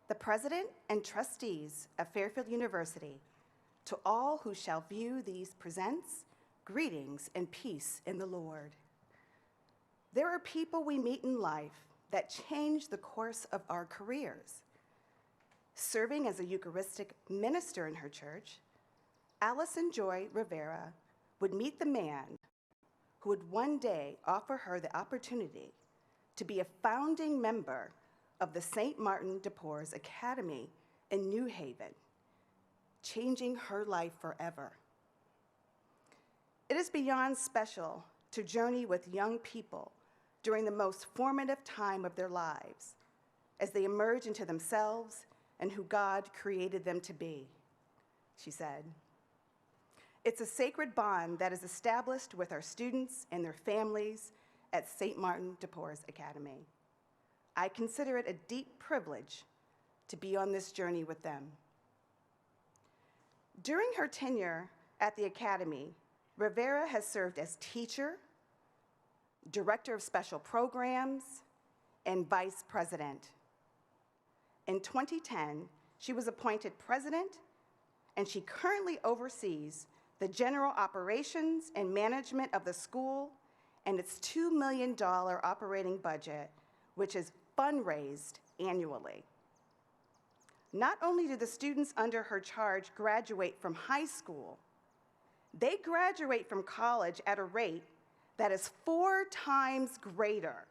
the President and trustees of Fairfield University, to all who shall view these presents, greetings and peace in the Lord. There are people we meet in life that change the course of our careers. Serving as a Eucharistic minister in her church, Allison Joy Rivera would meet the man who would one day offer her the opportunity to be a founding member of the St. Martin de Porres Academy in New Haven, changing her life forever. It is beyond special to journey with young people during the most formative time of their lives as they emerge into themselves and who God created them to be, she said. It's a sacred bond that is established with our students and their families at St. Martin de Porres Academy. I consider it a deep privilege to be on this journey with them. During her tenure at the Academy, Rivera has served as teacher, director of special programs, and vice president. In 2010, she was appointed president, and she currently oversees the general operations and management of the school and its $2 million operating budget, which is fundraised annually. Not only do the students under her charge graduate from high school, they graduate from college at a rate that is 4 times greater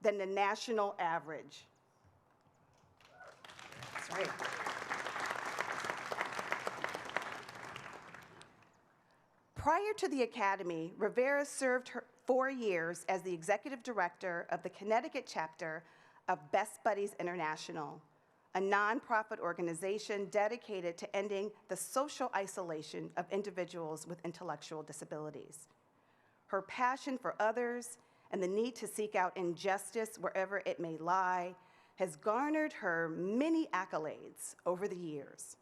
than the national average. That's right. Prior to the Academy, Rivera served her 4 years as the executive director of the Connecticut chapter of Best Buddies International, a nonprofit organization dedicated to ending the social isolation of individuals with intellectual disabilities. Her passion for others and the need to seek out injustice wherever it may lie has garnered her many accolades over the years.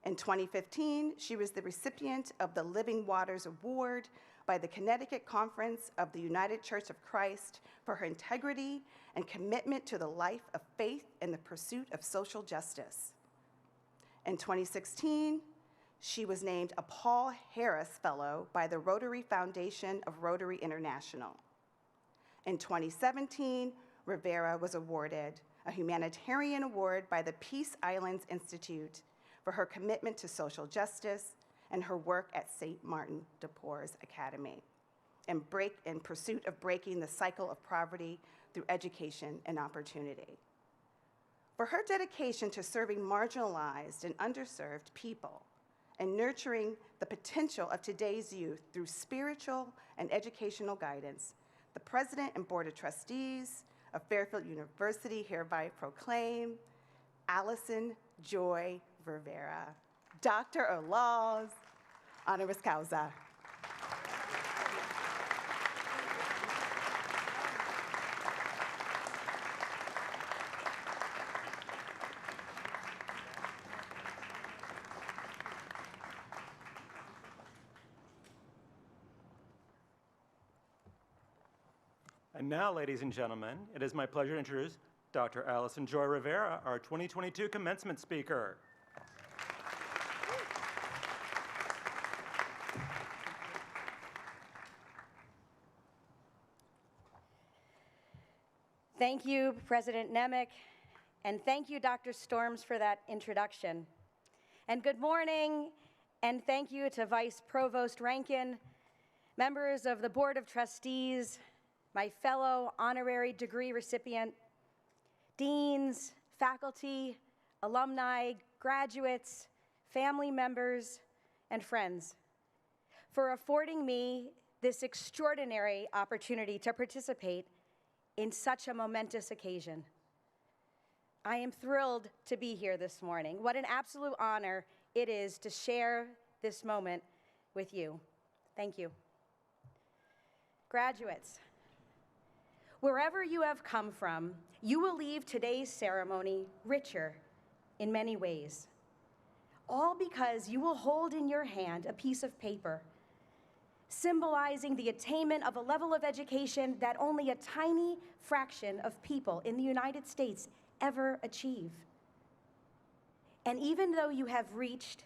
In 2015, she was the recipient of the Living Waters Award by the Connecticut Conference of the United Church of Christ for her integrity and commitment to the life of faith and the pursuit of social justice. In 2016, she was named a Paul Harris Fellow by the Rotary Foundation of Rotary International. In 2017, Rivera was awarded a humanitarian award by the Peace Islands Institute for her commitment to social justice and her work at St. Martin de Porres Academy in pursuit of breaking the cycle of poverty through education and opportunity. For her dedication to serving marginalized and underserved people and nurturing the potential of today's youth through spiritual and educational guidance, the President and Board of Trustees of Fairfield University hereby proclaim Allison Joy Rivera, Doctor of Laws, honoris causa. And now, ladies and gentlemen, it is my pleasure to introduce Dr. Allison Joy Rivera, our 2022 commencement speaker. Thank you, President Nemec, and thank you, Dr. Storms, for that introduction. And good morning, and thank you to Vice Provost Rankin, members of the Board of Trustees, my fellow honorary degree recipient, deans, faculty, alumni, graduates, family members, and friends, for affording me this extraordinary opportunity to participate in such a momentous occasion. I am thrilled to be here this morning. What an absolute honor it is to share this moment with you. Thank you. Graduates, wherever you have come from, you will leave today's ceremony richer in many ways. All because you will hold in your hand a piece of paper symbolizing the attainment of a level of education that only a tiny fraction of people in the United States ever achieve. And even though you have reached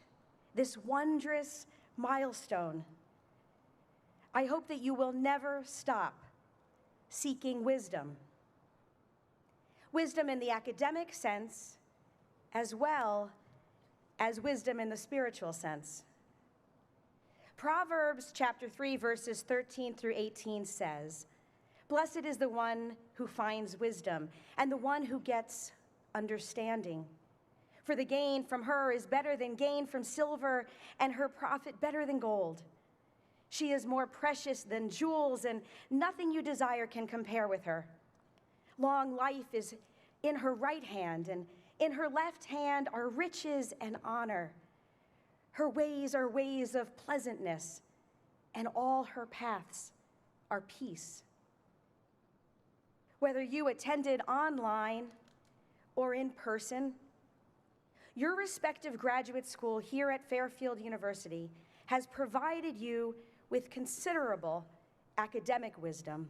this wondrous milestone, I hope that you will never stop seeking wisdom. Wisdom in the academic sense, as well as wisdom in the spiritual sense. Proverbs chapter 3, verses 13 through 18 says, "Blessed is the one who finds wisdom, and the one who gets understanding. For the gain from her is better than gain from silver, and her profit better than gold. She is more precious than jewels, and nothing you desire can compare with her. Long life is in her right hand, and in her left hand are riches and honor. Her ways are ways of pleasantness, and all her paths are peace." Whether you attended online or in person, your respective graduate school here at Fairfield University has provided you with considerable academic wisdom.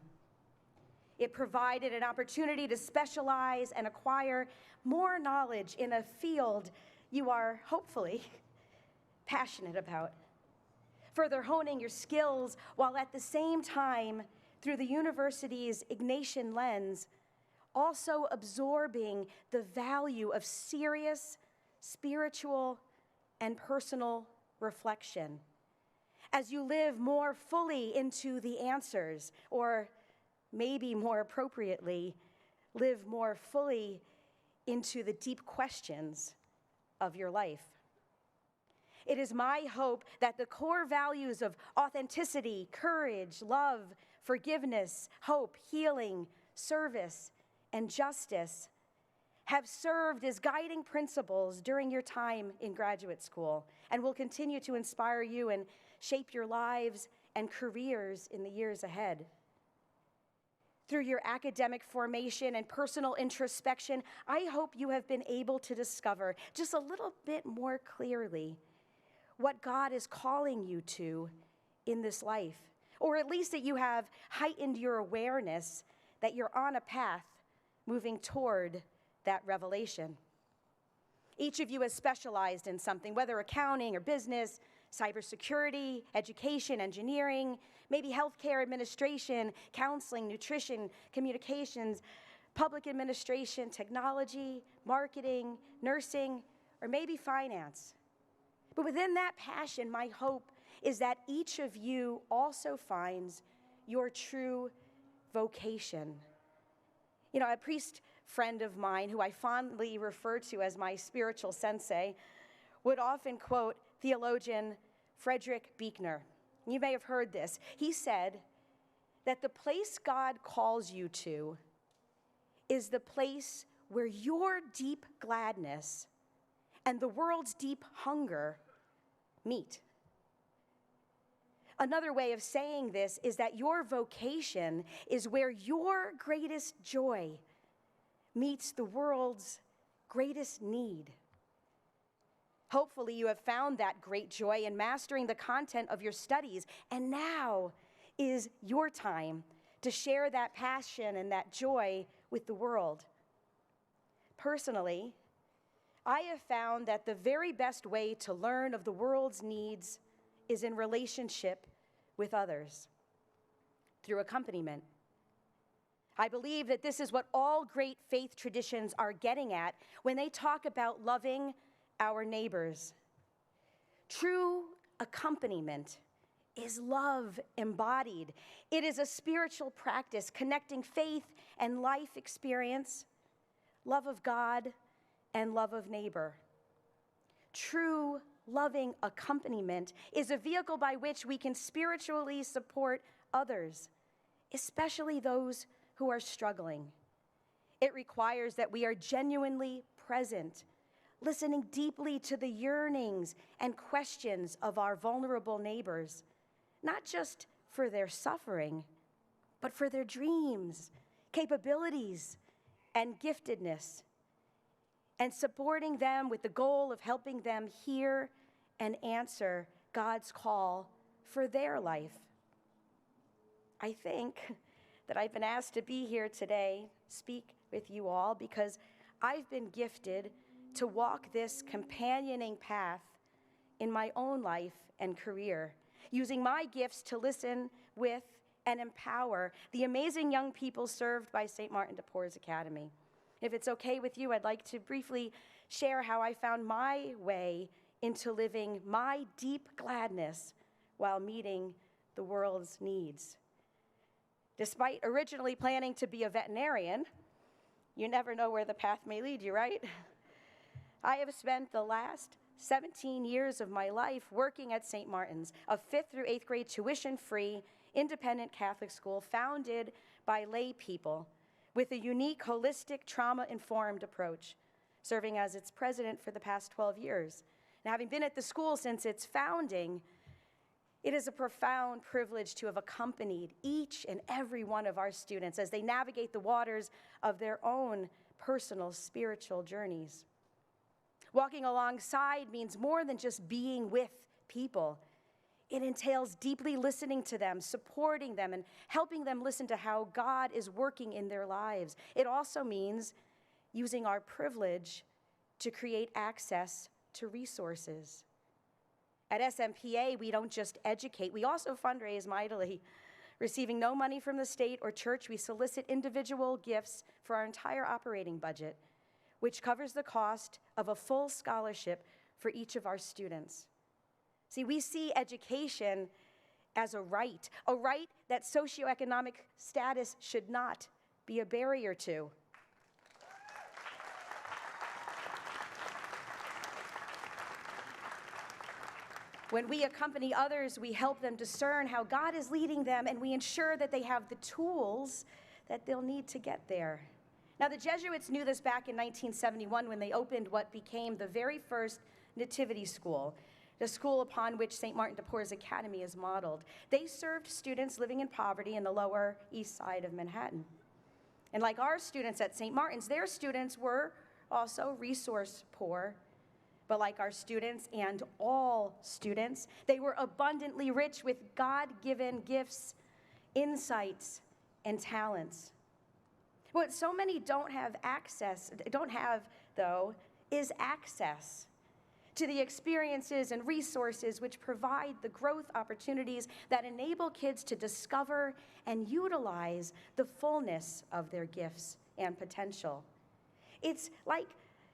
It provided an opportunity to specialize and acquire more knowledge in a field you are hopefully passionate about, further honing your skills while at the same time, through the university's Ignatian lens, also absorbing the value of serious spiritual and personal reflection as you live more fully into the answers, or maybe more appropriately, live more fully into the deep questions of your life. It is my hope that the core values of authenticity, courage, love, forgiveness, hope, healing, service, and justice have served as guiding principles during your time in graduate school and will continue to inspire you and shape your lives and careers in the years ahead. Through your academic formation and personal introspection, I hope you have been able to discover just a little bit more clearly what God is calling you to in this life, or at least that you have heightened your awareness that you're on a path moving toward that revelation. Each of you has specialized in something, whether accounting or business, cybersecurity, education, engineering, maybe healthcare administration, counseling, nutrition, communications, public administration, technology, marketing, nursing, or maybe finance. But within that passion, my hope is that each of you also finds your true vocation. You know, a priest friend of mine, who I fondly refer to as my spiritual sensei, would often quote theologian Frederick Buechner. You may have heard this. He said that the place God calls you to is the place where your deep gladness and the world's deep hunger meet. Another way of saying this is that your vocation is where your greatest joy meets the world's greatest need. Hopefully, you have found that great joy in mastering the content of your studies, and now is your time to share that passion and that joy with the world. Personally, I have found that the very best way to learn of the world's needs is in relationship with others, through accompaniment. I believe that this is what all great faith traditions are getting at when they talk about loving our neighbors. True accompaniment is love embodied. It is a spiritual practice connecting faith and life experience, love of God, and love of neighbor. True loving accompaniment is a vehicle by which we can spiritually support others, especially those who are struggling. It requires that we are genuinely present, listening deeply to the yearnings and questions of our vulnerable neighbors, not just for their suffering, but for their dreams, capabilities, and giftedness, and supporting them with the goal of helping them hear and answer God's call for their life. I think that I've been asked to be here today, speak with you all, because I've been gifted to walk this companioning path in my own life and career, using my gifts to listen with and empower the amazing young people served by St. Martin de Porres Academy. If it's okay with you, I'd like to briefly share how I found my way into living my deep gladness while meeting the world's needs. Despite originally planning to be a veterinarian, you never know where the path may lead you, right? I have spent the last 17 years of my life working at St. Martin's, a 5th through 8th grade tuition-free, independent Catholic school founded by lay people with a unique, holistic, trauma-informed approach, serving as its president for the past 12 years. And having been at the school since its founding, it is a profound privilege to have accompanied each and every one of our students as they navigate the waters of their own personal spiritual journeys. Walking alongside means more than just being with people. It entails deeply listening to them, supporting them, and helping them listen to how God is working in their lives. It also means using our privilege to create access to resources. At SMPA, we don't just educate, we also fundraise mightily. Receiving no money from the state or church, we solicit individual gifts for our entire operating budget, which covers the cost of a full scholarship for each of our students. See, we see education as a right that socioeconomic status should not be a barrier to. When we accompany others, we help them discern how God is leading them, and we ensure that they have the tools that they'll need to get there. Now, the Jesuits knew this back in 1971 when they opened what became the very first nativity school, the school upon which St. Martin de Porres Academy is modeled. They served students living in poverty in the Lower East Side of Manhattan. And like our students at St. Martin's, their students were also resource poor. But like our students and all students, they were abundantly rich with God-given gifts, insights, and talents. What so many don't have, though, is access to the experiences and resources which provide the growth opportunities that enable kids to discover and utilize the fullness of their gifts and potential. It's like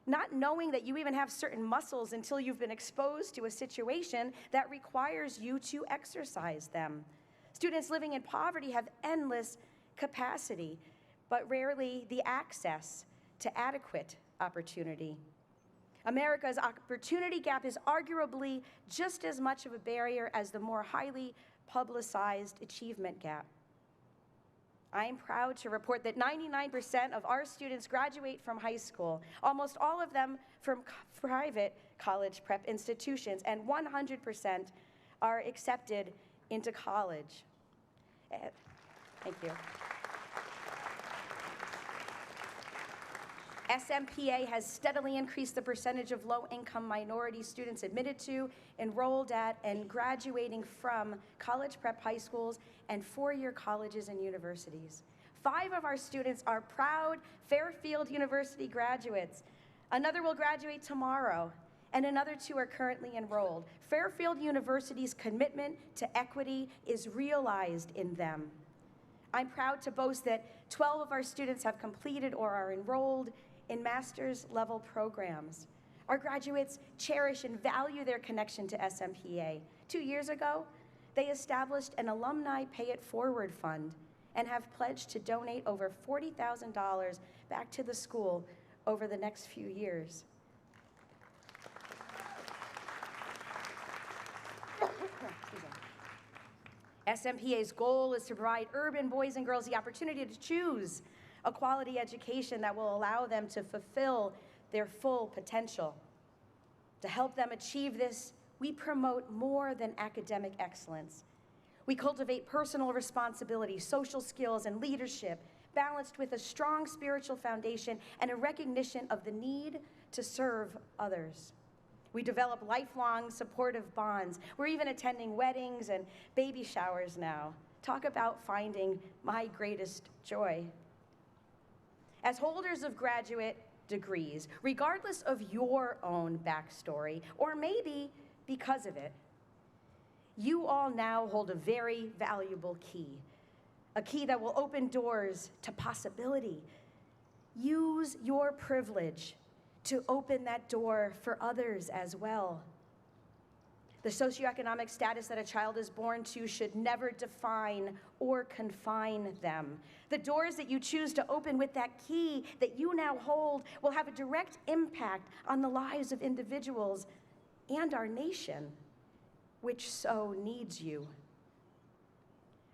not knowing that you even have certain muscles until you've been exposed to a situation that requires you to exercise them. Students living in poverty have endless capacity, but rarely the access to adequate opportunity. America's opportunity gap is arguably just as much of a barrier as the more highly publicized achievement gap. I am proud to report that 99% of our students graduate from high school, almost all of them from private college prep institutions, and 100% are accepted into college. Thank you. SMPA has steadily increased the percentage of low-income minority students admitted to, enrolled at, and graduating from college prep high schools and four-year colleges and universities. 5 of our students are proud Fairfield University graduates. Another will graduate tomorrow, and another 2 are currently enrolled. Fairfield University's commitment to equity is realized in them. I'm proud to boast that 12 of our students have completed or are enrolled in master's level programs. Our graduates cherish and value their connection to SMPA. 2 years ago, they established an alumni pay it forward fund and have pledged to donate over $40,000 back to the school over the next few years. SMPA's goal is to provide urban boys and girls the opportunity to choose a quality education that will allow them to fulfill their full potential. To help them achieve this, we promote more than academic excellence. We cultivate personal responsibility, social skills, and leadership, balanced with a strong spiritual foundation and a recognition of the need to serve others. We develop lifelong supportive bonds. We're even attending weddings and baby showers now. Talk about finding my greatest joy. As holders of graduate degrees, regardless of your own backstory, or maybe because of it. You all now hold a very valuable key, a key that will open doors to possibility. Use your privilege to open that door for others as well. The socioeconomic status that a child is born to should never define or confine them. The doors that you choose to open with that key that you now hold will have a direct impact on the lives of individuals and our nation, which so needs you.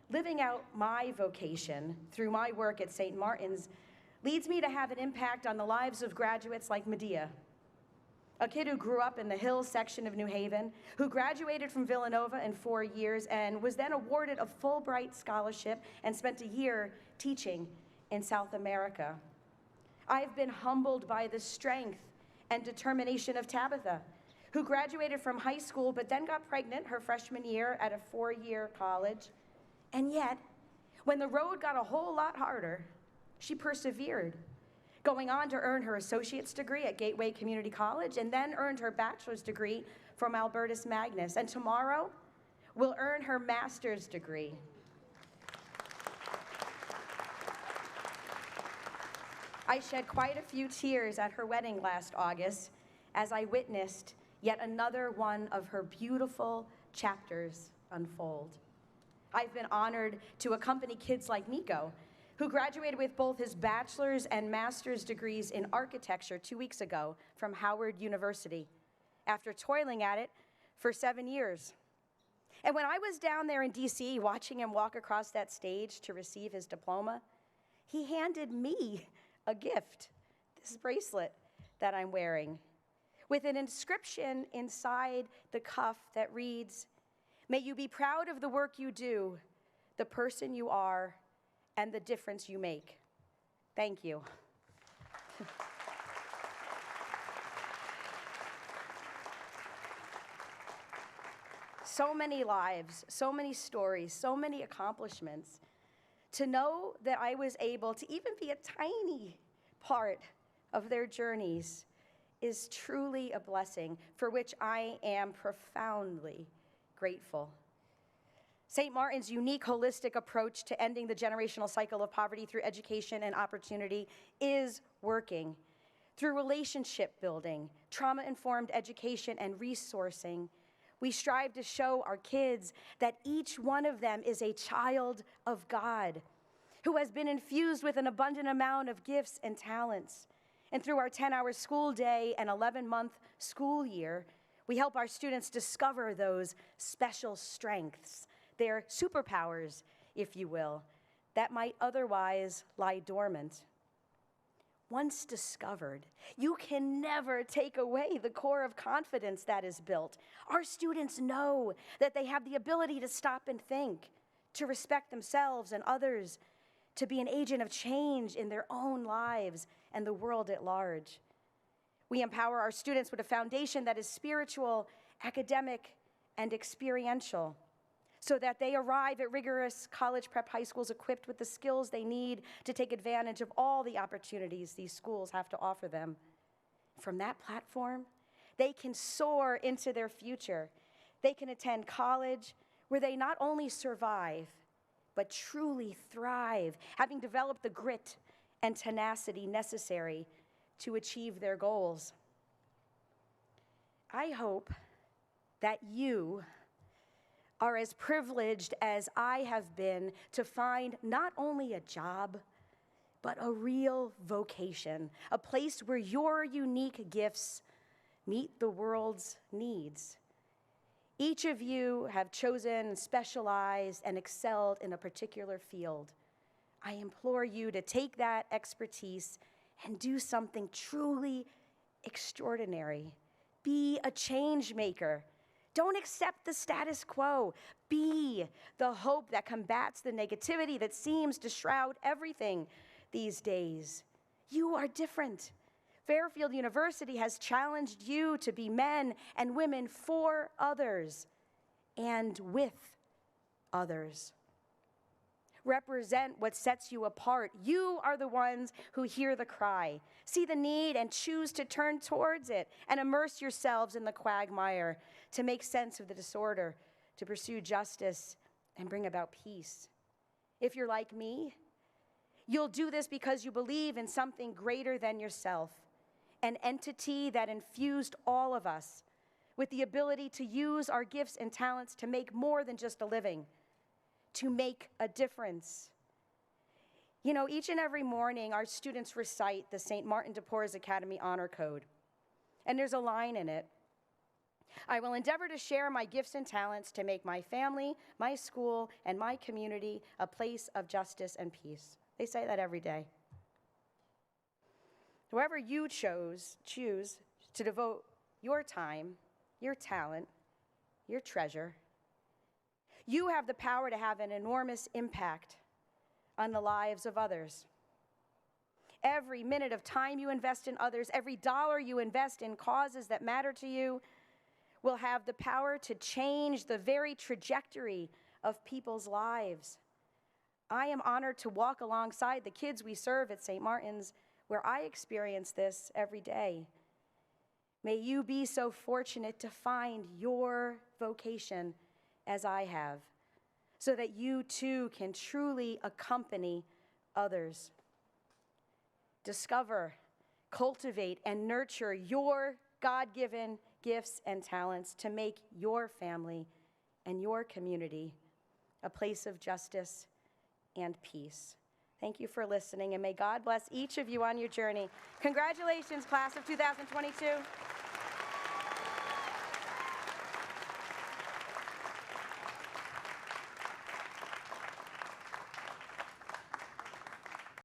Living out my vocation through my work at St. Martin's leads me to have an impact on the lives of graduates like Medea, a kid who grew up in the Hills section of New Haven, who graduated from Villanova in 4 years and was then awarded a Fulbright scholarship and spent a year teaching in South America. I've been humbled by the strength and determination of Tabitha, who graduated from high school but then got pregnant her freshman year at a 4-year college. And yet, when the road got a whole lot harder, she persevered, going on to earn her associate's degree at Gateway Community College and then earned her bachelor's degree from Albertus Magnus. And tomorrow will earn her master's degree. I shed quite a few tears at her wedding last August as I witnessed yet another one of her beautiful chapters unfold. I've been honored to accompany kids like Nico, who graduated with both his bachelor's and master's degrees in architecture 2 weeks ago from Howard University, after toiling at it for 7 years. And when I was down there in DC watching him walk across that stage to receive his diploma, he handed me a gift, this bracelet that I'm wearing, with an inscription inside the cuff that reads, "May you be proud of the work you do, the person you are, and the difference you make. Thank you." So many lives, so many stories, so many accomplishments. To know that I was able to even be a tiny part of their journeys is truly a blessing for which I am profoundly grateful. St. Martin's unique holistic approach to ending the generational cycle of poverty through education and opportunity is working. Through relationship building, trauma-informed education, and resourcing, we strive to show our kids that each one of them is a child of God who has been infused with an abundant amount of gifts and talents. And through our 10-hour school day and 11-month school year, we help our students discover those special strengths, their superpowers, if you will, that might otherwise lie dormant. Once discovered, you can never take away the core of confidence that is built. Our students know that they have the ability to stop and think, to respect themselves and others, to be an agent of change in their own lives and the world at large. We empower our students with a foundation that is spiritual, academic, and experiential, so that they arrive at rigorous college prep high schools equipped with the skills they need to take advantage of all the opportunities these schools have to offer them. From that platform, they can soar into their future. They can attend college where they not only survive, but truly thrive, having developed the grit and tenacity necessary to achieve their goals. I hope that you are as privileged as I have been to find not only a job, but a real vocation, a place where your unique gifts meet the world's needs. Each of you have chosen, specialized, and excelled in a particular field. I implore you to take that expertise and do something truly extraordinary. Be a change maker. Don't accept the status quo. Be the hope that combats the negativity that seems to shroud everything these days. You are different. Fairfield University has challenged you to be men and women for others and with others. represent what sets you apart. You are the ones who hear the cry, see the need, and choose to turn towards it and immerse yourselves in the quagmire to make sense of the disorder, to pursue justice, and bring about peace. If you're like me, you'll do this because you believe in something greater than yourself, an entity that infused all of us with the ability to use our gifts and talents to make more than just a living, to make a difference. You know, each and every morning, our students recite the St. Martin de Porres Academy Honor Code. And there's a line in it: I will endeavor to share my gifts and talents to make my family, my school, and my community a place of justice and peace. They say that every day. However you choose to devote your time, your talent, your treasure, you have the power to have an enormous impact on the lives of others. Every minute of time you invest in others, every dollar you invest in causes that matter to you, will have the power to change the very trajectory of people's lives. I am honored to walk alongside the kids we serve at St. Martin's, where I experience this every day. May you be so fortunate to find your vocation as I have, so that you too can truly accompany others. Discover, cultivate, and nurture your God-given gifts and talents to make your family and your community a place of justice and peace. Thank you for listening, and may God bless each of you on your journey. Congratulations, class of 2022.